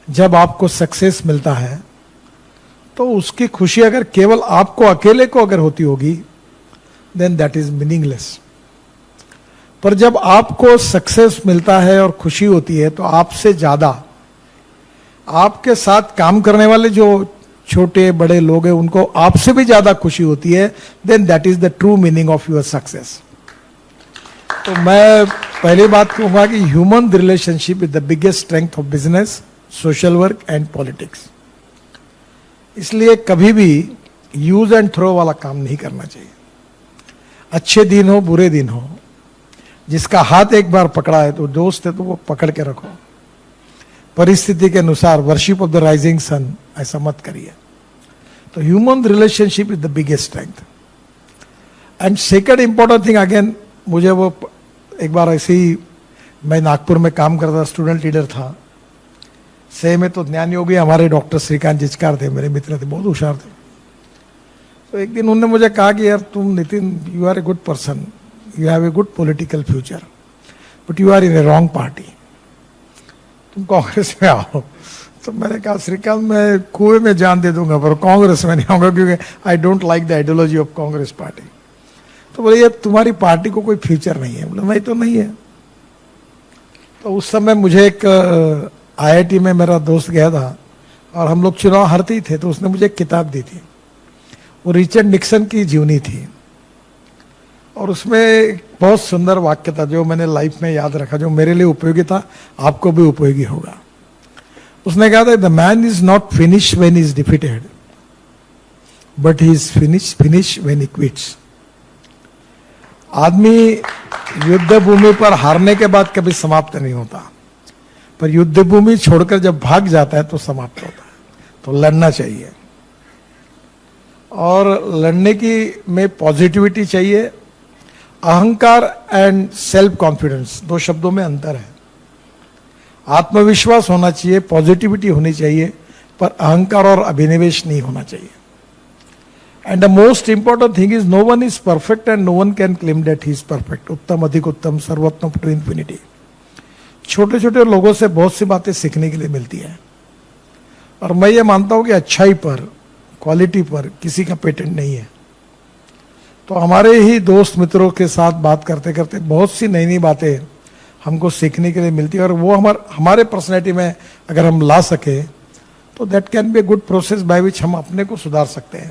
जब आपको सक्सेस मिलता है तो उसकी खुशी अगर केवल आपको अकेले को अगर होती होगी, देन दैट इज मीनिंगलेस। पर जब आपको सक्सेस मिलता है और खुशी होती है तो आपसे ज्यादा आपके साथ काम करने वाले जो छोटे बड़े लोग हैं उनको आपसे भी ज्यादा खुशी होती है, then that is the true meaning of your success. तो मैं पहली बात कहूंगा कि human relationship is the biggest strength of business, social work and politics. इसलिए कभी भी यूज एंड थ्रो वाला काम नहीं करना चाहिए। अच्छे दिन हो बुरे दिन हो, जिसका हाथ एक बार पकड़ा है तो दोस्त है तो वो पकड़ के रखो। परिस्थिति के अनुसार worship of the rising sun ऐसा मत करिए। तो human relationship is the biggest strength. And second important thing, again मुझे वो एक बार ऐसे ही, मैं नागपुर में काम करता, स्टूडेंट लीडर था। से में तो ज्ञान योगी हमारे डॉक्टर श्रीकांत जिचकार थे, मेरे मित्र थे, बहुत होशियार थे। तो एक दिन उन्होंने मुझे कहा कि यार तुम Nitin, you are a good person, you have a good political future, but you are in a wrong party, तुम कांग्रेस में आओ। तो मैंने कहा श्रीकांत मैं कुएं में जान दे दूंगा पर कांग्रेस में नहीं आऊंगा, क्योंकि I don't like the ideology of Congress party. तो बोले ये तुम्हारी पार्टी को कोई फ्यूचर नहीं है। बोले नहीं तो नहीं है। तो उस समय मुझे एक IIT में मेरा दोस्त गया था और हम लोग चुनाव हारते ही थे, तो उसने मुझे एक किताब दी थी, वो रिचर्ड निक्सन की जीवनी थी। और उसमें एक बहुत सुंदर वाक्य था जो मैंने लाइफ में याद रखा, जो मेरे लिए उपयोगी था, आपको भी उपयोगी होगा। उसने कहा था, the man is not finish when he is defeated, but he is finish when he quits. आदमी युद्ध भूमि पर हारने के बाद कभी समाप्त नहीं होता, पर युद्ध भूमि छोड़कर जब भाग जाता है तो समाप्त होता है। तो लड़ना चाहिए, और लड़ने की में पॉजिटिविटी चाहिए। अहंकार एंड सेल्फ कॉन्फिडेंस, दो शब्दों में अंतर है। आत्मविश्वास होना चाहिए, पॉजिटिविटी होनी चाहिए, पर अहंकार और अभिनिवेश नहीं होना चाहिए। And the most important thing is no one is perfect and no one can claim that he is perfect. उत्तम अधिक उत्तम, सर्वोत्तम टू इन्फिनिटी। छोटे छोटे लोगों से बहुत सी बातें सीखने के लिए मिलती है, और मैं ये मानता हूं कि अच्छाई पर, क्वालिटी पर किसी का पेटेंट नहीं है। तो हमारे ही दोस्त मित्रों के साथ बात करते करते बहुत सी नई नई बातें हमको सीखने के लिए मिलती है, और वो हमारे पर्सनैलिटी में अगर हम ला सके तो that can be a good process by which हम अपने को सुधार सकते हैं।